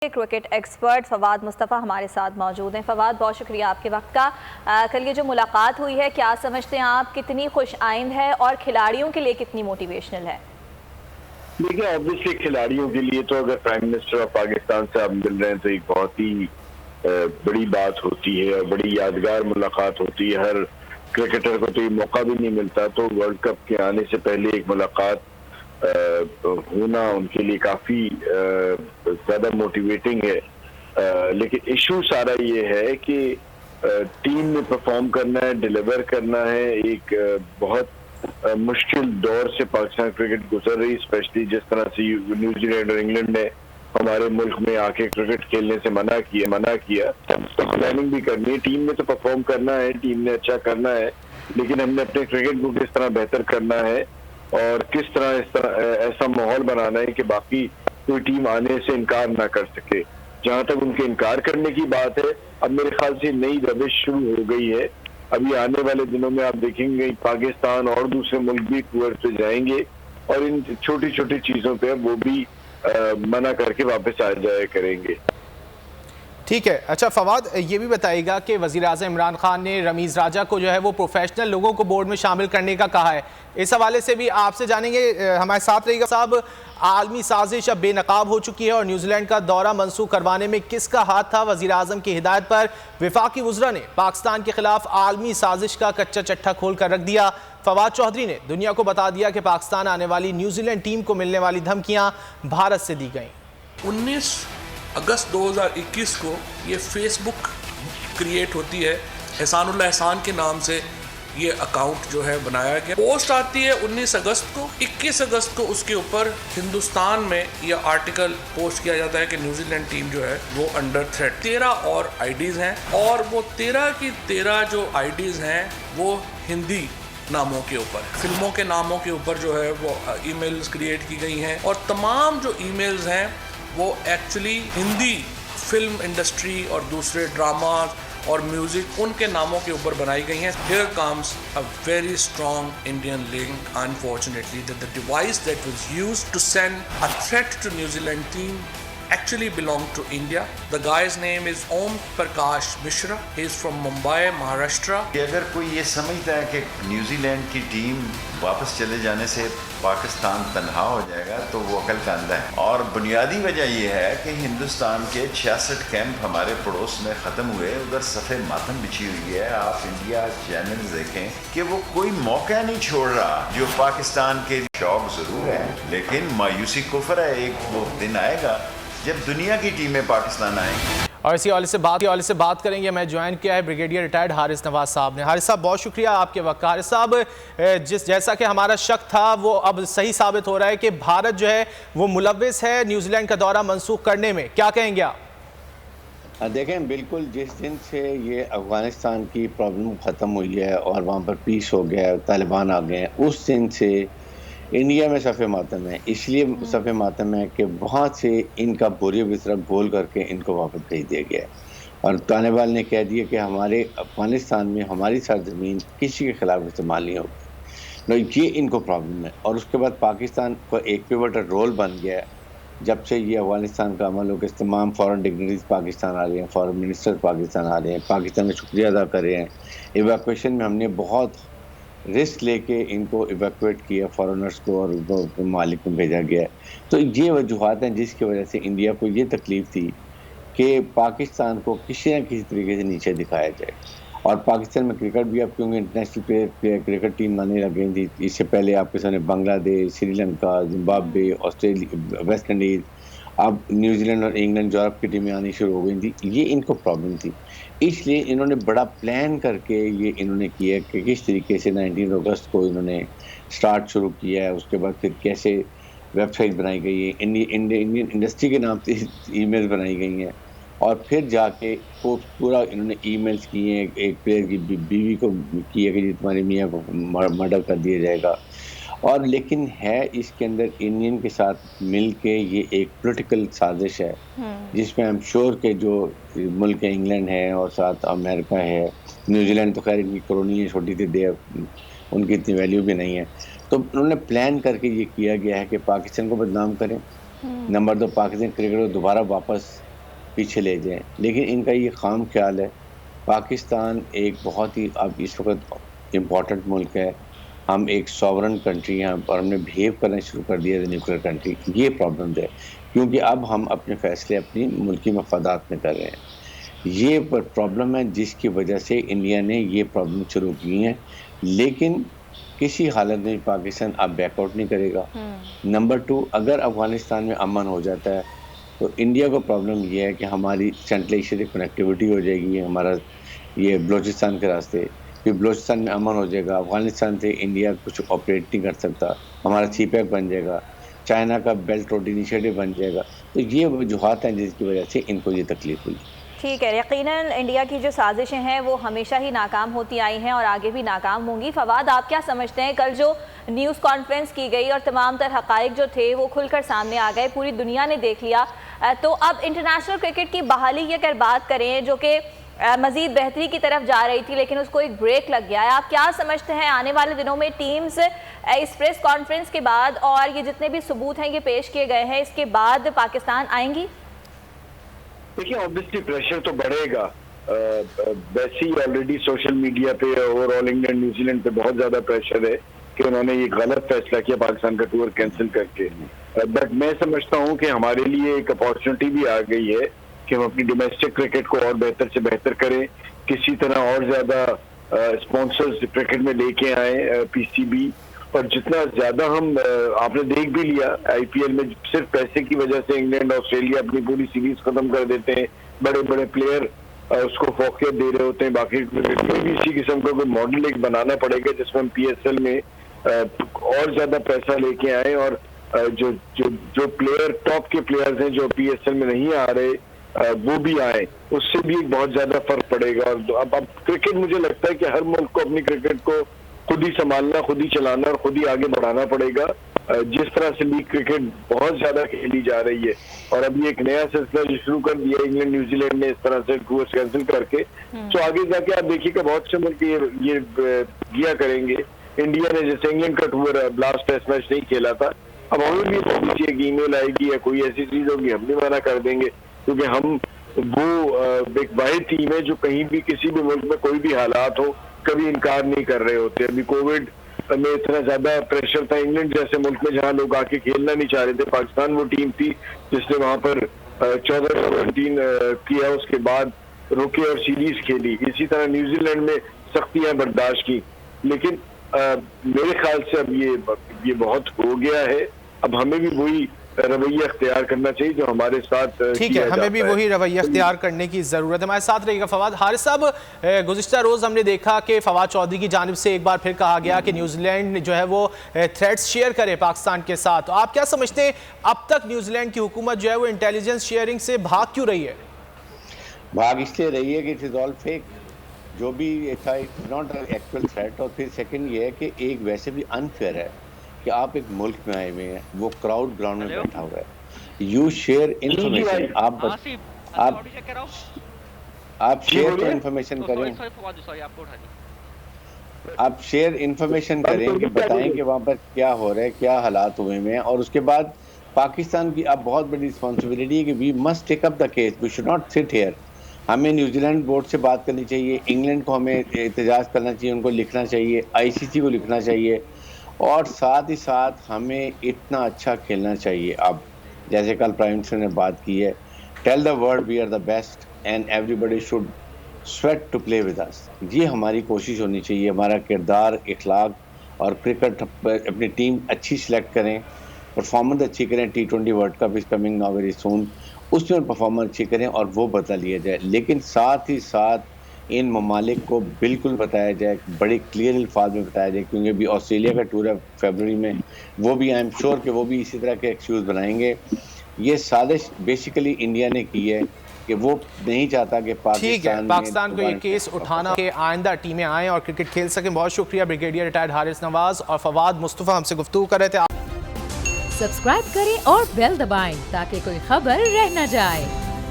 Cricket expert Fawad Mustafa हमारे साथ मौजूद हैं। फवाद, बहुत शुक्रिया आपके वक्त का। कल ये जो मुलाकात हुई है, क्या समझते हैं आप, कितनी खुश आइंद है और खिलाड़ियों के लिए कितनी मोटिवेशनल है? देखिए, ऑब्वियसली खिलाड़ियों के लिए तो अगर प्राइम मिनिस्टर ऑफ पाकिस्तान से आप मिल रहे हैं तो एक बहुत ही बड़ी बात होती है और बड़ी यादगार मुलाकात होती है। हर क्रिकेटर को तो ये मौका भी नहीं मिलता, तो वर्ल्ड कप के आने से पहले एक मुलाकात होना उनके लिए काफी ज्यादा मोटिवेटिंग है। लेकिन इशू सारा ये है कि टीम में परफॉर्म करना है, डिलीवर करना है। एक बहुत मुश्किल दौर से पाकिस्तान क्रिकेट गुजर रही, स्पेशली जिस तरह से न्यूजीलैंड और इंग्लैंड ने हमारे मुल्क में आके क्रिकेट खेलने से मना किया। तो प्लानिंग भी करनी है, टीम में तो परफॉर्म करना है, टीम ने अच्छा करना है, लेकिन हमने अपने क्रिकेट को किस तरह बेहतर करना है और किस तरह ऐसा माहौल बनाना है कि बाकी कोई टीम आने से इनकार ना कर सके। जहां तक उनके इनकार करने की बात है, अब मेरे ख्याल से नई रविश शुरू हो गई है। अभी आने वाले दिनों में आप देखेंगे पाकिस्तान और दूसरे मुल्क भी टूर पे जाएंगे और इन छोटी छोटी चीजों पे वो भी मना करके वापस आ जाया करेंगे। ठीक है। अच्छा फवाद, ये भी बताइएगा कि वज़ीर-ए-आज़म इमरान खान ने रमीज़ राजा को जो है वो प्रोफेशनल लोगों को बोर्ड में शामिल करने का कहा है। इस हवाले से भी आपसे जानेंगे, हमारे साथ रहिएगा। साहब, आलमी साजिश अब बेनकाब हो चुकी है और न्यूजीलैंड का दौरा मनसूख करवाने में किसका हाथ था? वज़ीर-ए-आज़म की हिदायत पर वफाकी वज़रा ने पाकिस्तान के खिलाफ आलमी साजिश का कच्चा चट्टा खोल कर रख दिया। फवाद चौधरी ने दुनिया को बता दिया कि पाकिस्तान आने वाली न्यूजीलैंड टीम को मिलने वाली धमकियाँ भारत से दी गई। 19 अगस्त 2021 को ये फेसबुक क्रिएट होती है, एहसानुल्लाह एहसान के नाम से ये अकाउंट जो है बनाया गया। पोस्ट आती है 19 अगस्त को। 21 अगस्त को उसके ऊपर हिंदुस्तान में यह आर्टिकल पोस्ट किया जाता है कि न्यूजीलैंड टीम जो है वो अंडर थ्रेट। 13 और आईडीज हैं और वो 13 की 13 जो आईडीज हैं वो हिंदी नामों के ऊपर, फिल्मों के नामों के ऊपर जो है वो ईमेल्स क्रिएट की गई हैं और तमाम जो ईमेल्स हैं वो एक्चुअली हिंदी फिल्म इंडस्ट्री और दूसरे ड्रामा और म्यूजिक उनके नामों के ऊपर बनाई गई हैं। Here comes a very strong Indian link, unfortunately, that the device that was used to send a threat to New Zealand team actually belonged to India. The guy's name is Om Prakash Mishra. He is from Mumbai, Maharashtra. अगर कोई ये समझता है कि New Zealand की team वापस चले जाने से पाकिस्तान तन्हा हो जाएगा तो वो अकल का अंधा है। और बुनियादी वजह ये है कि हिंदुस्तान के 66 कैंप हमारे पड़ोस में ख़त्म हुए, उधर सफ़ेद मातम बिछी हुई है। आप इंडिया चैनल देखें कि वो कोई मौका नहीं छोड़ रहा। जो पाकिस्तान के शौक ज़रूर है, लेकिन मायूसी कुफर है। एक वो दिन आएगा जब दुनिया की टीमें पाकिस्तान आएंगी। और इसी हवाले से बात करेंगे। मैं ज्वाइन किया है ब्रिगेडियर रिटायर्ड हारिस नवाज साहब ने। हारिस साहब, बहुत शुक्रिया आपके वक्त। हारिस साहब, जैसा कि हमारा शक था वो अब सही साबित हो रहा है कि भारत जो है वो मुलव्विस है न्यूजीलैंड का दौरा मनसूख करने में। क्या कहेंगे आप? देखें, बिल्कुल जिस दिन से ये अफ़गानिस्तान की प्रॉब्लम ख़त्म हुई है और वहाँ पर पीस हो गया, तालिबान आ गए हैं, उस दिन से इंडिया में सफ़े मातम है। इसलिए सफ़े मातम है कि वहाँ से इनका बोरिया बिस्तरा गोल करके इनको वापस भेज दिया गया है और तालिबान ने कह दिया कि हमारे अफ़गानिस्तान में हमारी सरजमीन किसी के ख़िलाफ़ इस्तेमाल नहीं होगी। ये इनको प्रॉब्लम है। और उसके बाद पाकिस्तान को एक पिवटल रोल बन गया है। जब से ये अफ़गानिस्तान का अमल हो के तमाम फ़ॉरेन डिग्निटरीज पाकिस्तान आ रहे हैं, फ़ॉरेन मिनिस्टर पाकिस्तान आ रहे हैं, पाकिस्तान का शुक्रिया अदा कर रहे हैं। इवैक्यूएशन में हमने बहुत रिस्क लेके इनको इवैक्यूएट किया, फॉरेनर्स को, और मालिक को भेजा गया है। तो ये वजूहत हैं जिसकी वजह से इंडिया को ये तकलीफ़ थी कि पाकिस्तान को किसी न किसी तरीके से नीचे दिखाया जाए। और पाकिस्तान में क्रिकेट भी अब क्योंकि इंटरनेशनल क्रिकेट टीम आने लग गई थी। इससे पहले आपके सामने Bangladesh, Sri Lanka, Zimbabwe, Australia, West Indies, अब न्यूजीलैंड और इंग्लैंड, यूरोप की टीमें आनी शुरू हो गई थी। ये इनको प्रॉब्लम थी, इसलिए इन्होंने बड़ा प्लान करके ये इन्होंने किया कि किस तरीके से 19 अगस्त को इन्होंने स्टार्ट शुरू किया है। उसके बाद फिर कैसे वेबसाइट बनाई गई है, इंडियन इंडस्ट्री के नाम से ईमेल बनाई गई हैं और फिर जाके पूरा इन्होंने ईमेल्स किए हैं। एक प्लेयर की बीवी को किया कि तुम्हारी मियाँ को मर्डर कर दिया जाएगा। और लेकिन है इसके अंदर इंडियन के साथ मिल के ये एक पॉलिटिकल साजिश है जिसमें आई एम श्योर के जो मुल्क इंग्लैंड है और साथ अमेरिका है, न्यूजीलैंड तो खैर इनकी कॉलोनी है, छोटी सी दे, उनकी इतनी वैल्यू भी नहीं है। तो उन्होंने प्लान करके ये किया गया है कि पाकिस्तान को बदनाम करें। नंबर 2, पाकिस्तान क्रिकेट को दोबारा वापस पीछे ले जाएं, लेकिन इनका ये खाम ख्याल है। पाकिस्तान एक बहुत ही अब इस वक्त इम्पॉर्टेंट मुल्क है, हम एक सॉवरन कंट्री हैं और हमने बिहेव करना शुरू कर दिया न्यूक्लियर कंट्री। ये प्रॉब्लम है क्योंकि अब हम अपने फैसले अपनी मुल्की मफादात में कर रहे हैं। ये प्रॉब्लम है जिसकी वजह से इंडिया ने ये प्रॉब्लम शुरू की है, लेकिन किसी हालत में पाकिस्तान अब बैकआउट नहीं करेगा। नंबर 2, अगर अफगानिस्तान में अमन हो जाता है तो इंडिया को प्रॉब्लम ये है कि हमारी सेंट्रल एशिया की कनेक्टिविटी हो जाएगी, हमारा ये बलूचिस्तान के रास्ते, फिर बलूचिस्तान में अमन हो जाएगा, अफगानिस्तान से इंडिया कुछ ऑपरेट नहीं कर सकता, हमारा सीपैक बन जाएगा, चाइना का बेल्ट रोड इनिशिएटिव बन जाएगा। तो ये वजूहात हैं जिसकी वजह से इनको ये तकलीफ हुई। ठीक है, यकीनन इंडिया की जो साजिशें हैं वो हमेशा ही नाकाम होती आई हैं और आगे भी नाकाम होंगी। फवाद, आप क्या समझते हैं, कल जो न्यूज़ कॉन्फ्रेंस की गई और तमाम तर हक़ाइक़ जो थे वो खुलकर सामने आ गए, पूरी दुनिया ने देख लिया, तो अब इंटरनेशनल क्रिकेट की बहाली की अगर बात करें जो कि मज़ीद बेहतरी की तरफ जा रही थी लेकिन उसको एक ब्रेक लग गया है, आप क्या समझते हैं आने वाले दिनों में टीम्स इस प्रेस कॉन्फ्रेंस के बाद और ये जितने भी सबूत हैं ये पेश किए गए हैं इसके बाद पाकिस्तान आएंगी? देखिए, ऑब्वियसली प्रेशर तो बढ़ेगा। वैसे ही ऑलरेडी सोशल मीडिया पे ओवरऑल इंग्लैंड न्यूजीलैंड पे बहुत ज्यादा प्रेशर है कि उन्होंने ये गलत फैसला किया पाकिस्तान का टूर कैंसिल करके। बट मैं समझता हूँ कि हमारे लिए एक अपॉर्चुनिटी भी आ गई है कि हम अपनी डोमेस्टिक क्रिकेट को और बेहतर से बेहतर करें, किसी तरह और ज्यादा स्पॉन्सर्स क्रिकेट में लेके आए, पीसीबी, और जितना ज्यादा हम आपने देख भी लिया आईपीएल में सिर्फ पैसे की वजह से इंग्लैंड ऑस्ट्रेलिया अपनी पूरी सीरीज खत्म कर देते हैं, बड़े बड़े प्लेयर उसको फोकियत दे रहे होते हैं। बाकी कोई भी इसी किस्म का कोई मॉडल एक बनाना पड़ेगा जिसमें हम पीएसएल में और ज्यादा पैसा लेके आए और जो जो जो प्लेयर टॉप के प्लेयर्स हैं जो पीएसएल में नहीं आ रहे वो भी आए, उससे भी एक बहुत ज्यादा फर्क पड़ेगा। और अब क्रिकेट मुझे लगता है कि हर मुल्क को अपनी क्रिकेट को खुद ही संभालना, खुद ही चलाना और खुद ही आगे बढ़ाना पड़ेगा। जिस तरह से लीग क्रिकेट बहुत ज्यादा खेली जा रही है और अभी एक नया सिलसिला जो शुरू कर दिया इंग्लैंड न्यूजीलैंड ने इस तरह से टूर्स कैंसिल करके, तो आगे जाके आप देखिएगा बहुत से मुल्क ये किया करेंगे। इंडिया ने जैसे इंग्लैंड का टूर लास्ट टेस्ट मैच नहीं खेला था, अब हमें भी चाहिए कि ईमेल आएगी या कोई ऐसी चीज होगी हम भी मना कर देंगे, क्योंकि हम वो एक वाहिद टीम है जो कहीं भी किसी भी मुल्क में कोई भी हालात हो कभी इनकार नहीं कर रहे होते। अभी कोविड में इतना ज्यादा प्रेशर था इंग्लैंड जैसे मुल्क में जहां लोग आके खेलना नहीं चाह रहे थे, पाकिस्तान वो टीम थी जिसने वहां पर 14-17 किया, उसके बाद रुके और सीरीज खेली। इसी तरह न्यूजीलैंड में सख्तियां बर्दाश्त की, लेकिन मेरे ख्याल से अब ये बहुत हो गया है। अब हमें भी वही रवैया अख्तियार करना चाहिए जो हमारे साथ ठीक है, हमें भी वही रवैया अख्तियार करने की ज़रूरत है। हमारे साथ रहेगा फवाद। हारिस साहब, गुज़िश्ता रोज़ हमने देखा कि फवाद चौधरी की जानिब से एक बार फिर कहा गया कि न्यूजीलैंड जो है वो थ्रेट्स शेयर करे पाकिस्तान के साथ, तो आप क्या समझते हैं अब तक न्यूजीलैंड की हुकूमत जो है वो इंटेलिजेंस शेयरिंग से भाग क्यों रही है? भाग इसलिए रही है कि इट इज़ ऑल फेक, जो भी था इट्स नॉट एक्चुअल थ्रेट। और फिर सेकेंड ये है कि एक वैसे भी अनफेयर है कि आप एक मुल्क में आए हुए हैं, वो क्राउड ग्राउंड में बैठा हुआ है, यू शेयर इन्फॉर्मेशन, आप शेयर तो इन्फॉर्मेशन करें, आप शेयर इन्फॉर्मेशन करें कि बताएं कि वहाँ पर क्या हो रहा है, क्या हालात हुए हैं। और उसके बाद पाकिस्तान की अब बहुत बड़ी रिस्पॉन्सिबिलिटी है कि we must take up the case, we should not sit here. हमें न्यूजीलैंड बोर्ड से बात करनी चाहिए, इंग्लैंड को हमें एहतजाज करना चाहिए, उनको लिखना चाहिए, आईसीसी को लिखना चाहिए, और साथ ही साथ हमें इतना अच्छा खेलना चाहिए। अब जैसे कल प्राइम मिनिस्टर ने बात की है, tell the world we are the best and everybody should sweat to play with us. ये हमारी कोशिश होनी चाहिए, हमारा किरदार, इखलाक और क्रिकेट अपनी टीम अच्छी सिलेक्ट करें, परफॉर्मेंस अच्छी करें। T20 world cup is coming now very soon, उसमें परफॉर्मेंस अच्छी करें और वो बदला लिया जाए। लेकिन साथ ही साथ इन ममालिक को बिल्कुल बताया जाए, बड़े क्लियर अल्फाज में बताया जाए, क्योंकि अभी ऑस्ट्रेलिया का टूर है फरवरी में, वो भी आई एम श्योर कि वो भी इसी तरह के एक्सक्यूज़ बनाएंगे। ये साजिश बेसिकली इंडिया ने की है कि वो नहीं चाहता कि पाकिस्तान को ये केस उठाना कि आइंदा टीमें आएँ और क्रिकेट खेल सकें। बहुत शुक्रिया ब्रिगेडियर रिटायर्ड हारिस नवाज और फवाद मुस्तफ़ा हमसे गुफ्तगू कर रहे थे। सब्सक्राइब करें और बेल दबाएं ताकि कोई खबर रह न जाए।